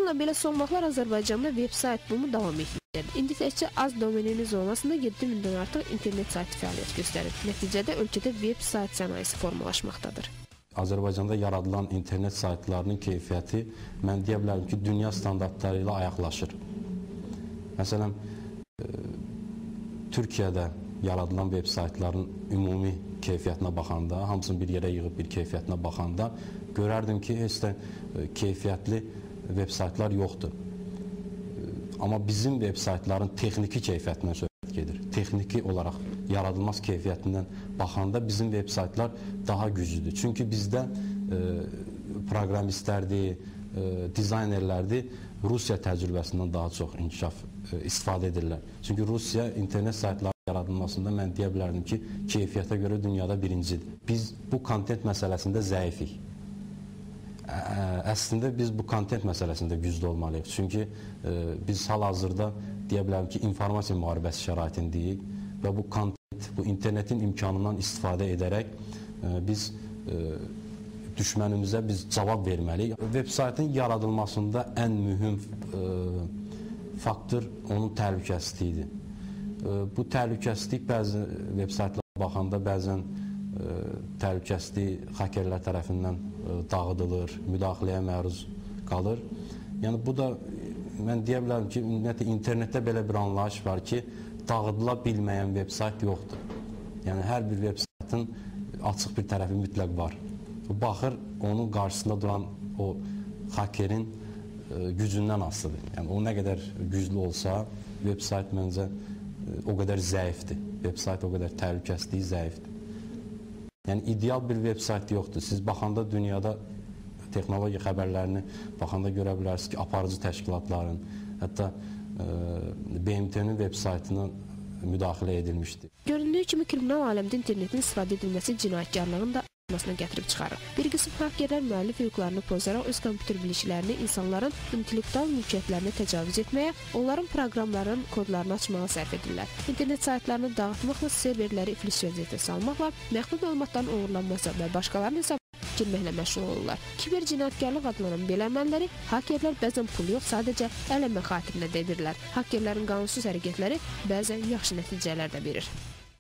Bununla belə son vaxtlar Azərbaycanda veb-sayt bumu davam etməkdədir. İndi təkcə az domeninin zonasında 7000-dən artıq internet saytı fəaliyyət göstərir. Nəticədə ölkədə veb-sayt sənayesi formalaşmaqdadır. Azərbaycanda yaradılan internet saytlarının keyfiyyəti, mən deyə bilərəm ki, dünya standartları ilə ayaqlaşır. Məsələn, Türkiyədə yaradılan veb-saytların ümumi keyfiyyətinə baxanda, hamısını bir yerə yığıb bir keyfiyyətinə baxanda, görərdim ki, heç də keyfiyyətli veb-saytlar yoxdur. Amma bizim veb-saytların texniki keyfiyyətindən söhbət gedir. Texniki olaraq yaradılmaz keyfiyyətindən baxanda bizim veb-saytlar daha güclüdür. Çünki bizdə proqramistlərdir, dizaynerlərdir, Rusiya təcrübəsindən daha çox inkişaf istifadə edirlər. Çünki Rusiya internet saytları yaradılmasında mən deyə bilərdim ki, keyfiyyətə görə dünyada birincidir. Biz bu kontent məsələsində zəifik. Əslində biz bu kontent məsələsində güclü olmalıyıq. Çünki biz hal-hazırda deyə bilərəm ki, informasiya müharibəsi şəraitindəyik və bu kontent, bu internetin imkanından istifadə edərək biz düşmənimizə biz cavab verməliyik. Veb-saytın yaradılmasında ən mühüm faktor onun təhlükəsizliyidir. Bu təhlükəsizlik bəzi veb-saytlara baxanda bəzən təhlükəsizlik hakerlər tərəfindən dağıdılır, müdaxiləyə məruz qalır. Yəni bu da mən deyə bilərəm ki, internetdə belə bir anlayış var ki, dağıdıla bilməyən veb-sayt yoxdur. Yəni hər bir veb-saytın açıq bir tərəfi mütləq var. Baxır, onun qarşısında duran o hakerin gücündən asılıdır. Yəni o nə qədər güclü olsa, veb-sayt məncə o qədər zəifdir. Veb-sayt o qədər təhlükəsizliyi zəifdir. Yəni ideal bir veb-sayt yoxdur. Siz baxanda dünyada texnologiya xəbərlərini baxanda görə bilərsiniz ki, aparıcı təşkilatların, hətta BMT-nin veb-saytına müdaxilə edilmişdir. Göründüyü kimi kriminal aləmdə internetin istifadə edilməsi cinayətkarlığın da artmasına gətirib çıxarır. Bir qism hakerlər müəllif hüquqlarını pozaraq öz kompüter biliklərini insanların intellektual mülkiyyətlərinə təcavüz etməyə, onların proqramların kodlarını açmağa sərf edirlər. İnternet saytlarını dağıtmaqla, serverləri iflis vəziyyətə salmaqla, məxfi məlumatların uğurlanması və başqalarının hesabına girməklə məşğul olurlar. Kiber cinayətkarlıq adlanan belə əməlləri hakerlər bəzən pul yox, sadəcə əl əmək xatirinə də edirlər. Hakerlərin qanunsuz hərəkətləri bəzən yaxşı nəticələr də verir.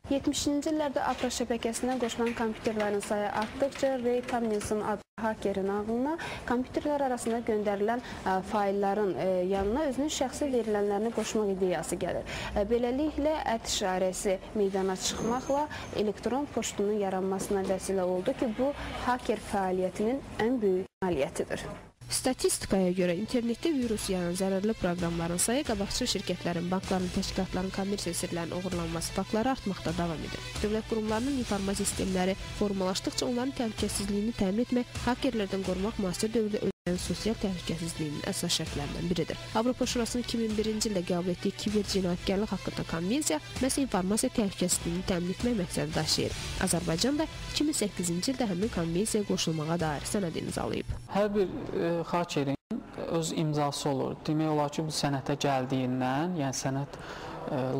70-ci illərdə Apra şəbəkəsinə qoşulan kompüterlərin sayı artdıqca Ray Tomlinson adlı hakerin ağlına kompüterlər arasında göndərilən faylların yanına özünün şəxsi verilənlərini qoşmaq ideyası gəlir. Beləliklə, ət işarəsi meydana çıxmaqla elektron poçtunun yaranmasına vəsilə oldu ki, bu haker fəaliyyətinin ən böyük nailiyyətidir. Statistikaya görə internetdə virus yayan zərərli proqramların sayı qabaqcıl şirkətlərin, bankların, təşkilatların kommersiya sirlərinin uğurlanması faktları artmaqda davam edir. Dövlət qurumlarının informasiya sistemləri formalaşdıqca onların təhlükəsizliyini təmin etmək, hakerlərdən qorumaq müasir dövrdə ölkənin sosial təhlükəsizliyinin əsas şərtlərindən biridir. Avropa Şurasının 2001-ci ildə qəbul etdiyi kiber cinayətkarlıq haqqında konvensiya məhz informasiya təhlükəsizliyini təmin etmək məqsədi daşıyır. Azərbaycan da 2008-ci ildə həmin konvensiyaya qoşulmağa dair sənəd imzalayıb. Hər bir hakerin öz imzası olur. Demək olar ki, bu sənətə gəldiyindən, yəni sənət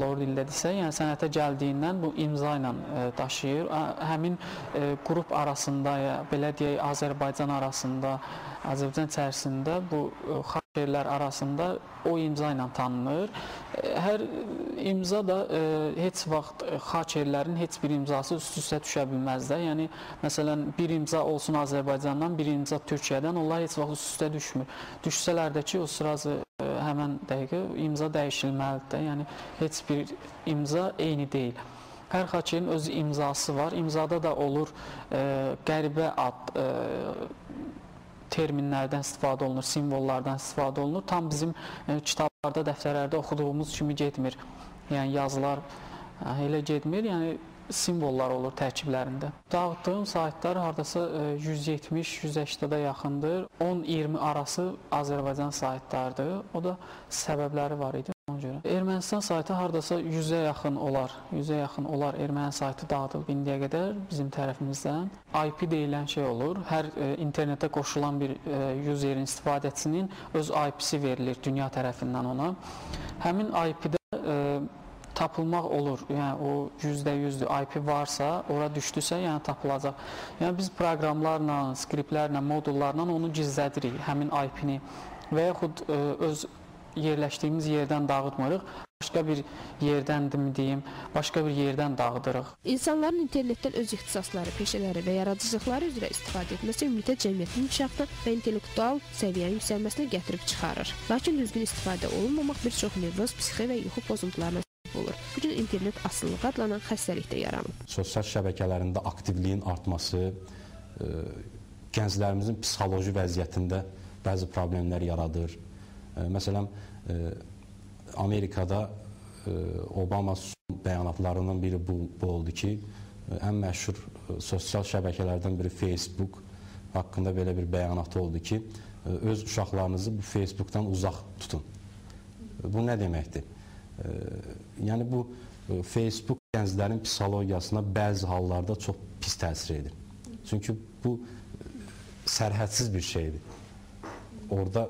lord dillədirsə, yəni sənətə gəldiyindən bu imza ilə daşıyır. Həmin qrup arasında, belə deyək, Azərbaycan arasında, Azərbaycan içərisində bu hakerlər arasında o imza ilə tanınır. Hər imza da heç vaxt hakerlərin heç bir imzası üst-üstə düşə bilməz də. Yəni, məsələn, bir imza olsun Azərbaycandan, bir imza Türkiyədən, onlar heç vaxt üst-üstə düşmür. Düşsələr də ki, o sırası həmən dəqiqə imza dəyişilməlidir də. Yəni, heç bir imza eyni deyil. Hər hakerin öz imzası var. İmzada da olur qəribə ad, terminlərdən istifadə olunur, simvollardan istifadə olunur. Tam bizim kitablarda, dəftərlərdə oxuduğumuz kimi getmir. Yəni yazılar elə getmir, yəni simvollar olur tərkiblərində. Dağıtdığım saytlar hardasa 170-180-də yaxındır. 10-20 arası Azərbaycan saytlardır. O da səbəbləri var idi. Ermənistan saytı hardasa 100-ə yaxın olar. 100-ə yaxın olar erməni saytı dağıdılıb indiyə qədər bizim tərəfimizdən. IP deyilən şey olur. Hər internetə qoşulan bir userin, istifadəçisinin öz IP-si verilir dünya tərəfindən ona. Həmin IP-də tapılmaq olur. Yəni o %100'dür. IP varsa, ora düşdüsə, yəni tapılacaq. Yəni biz proqramlarla, skriptlərlə, modullarla onu gizlədirik, həmin IP-ni və yaxud öz yerləşdiyimiz yerdən dağıtmırıq, başqa bir yerdəndir deyim, başqa bir yerdən dağıdırıq. İnsanların internetdən öz ixtisasları, peşələri və yaradıcılıqları üzrə istifadə etməsi ümumiyyətlə cəmiyyətin inkişafına və intellektual səviyyənin yüksəlməsinə gətirib çıxarır. Lakin düzgün istifadə olunmamaq bir çox nevroz, psixi və yuxu pozuntularına səbəb olur. Bu gün internet asılılığı adlanan xəstəlik də yaranıb. Sosial şəbəkələrində aktivliyin artması gənclərimizin psixoloji vəziyyətində bəzi problemlər yaradır. Məsələn, Amerikada Obama bəyanatlarından biri bu oldu ki, ən məşhur sosial şəbəkələrdən biri Facebook haqqında belə bir bəyanatı oldu ki, öz uşaqlarınızı bu Facebookdan uzaq tutun. Bu nə deməkdir? Yəni bu Facebook gənclərin psixologiyasına bəzi hallarda çox pis təsir edir. Çünki bu sərhədsiz bir şeydir. Orada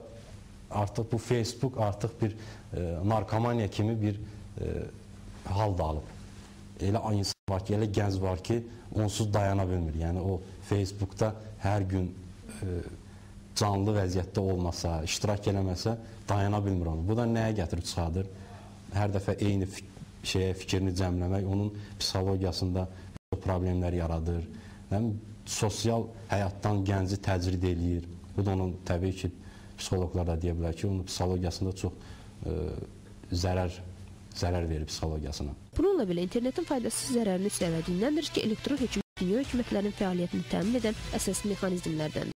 artıq bu Facebook artıq bir narkomaniya kimi bir hal da alıb. Elə insan var ki, elə gənc var ki, onsuz dayana bilmir. Yəni o Facebookda hər gün canlı vəziyyətdə olmasa, iştirak eləməsə dayana bilmir onu. Bu da nəyə gətirib çıxardır? Hər dəfə eyni fikrini cəmləmək onun psixologiyasında problemlər yaradır. Sosial həyatdan gənci təcrid eləyir. Bu da onun təbii ki, psixoloqlar da deyə bilər ki, onun psixologiyasında çox zərər verir psixologiyasına. Bununla belə internetin faydasız zərərini üstələdiyindən ki, elektron hökumət dünya hökumətlərinin fəaliyyətini təmin edən əsas mexanizmlərdəndir.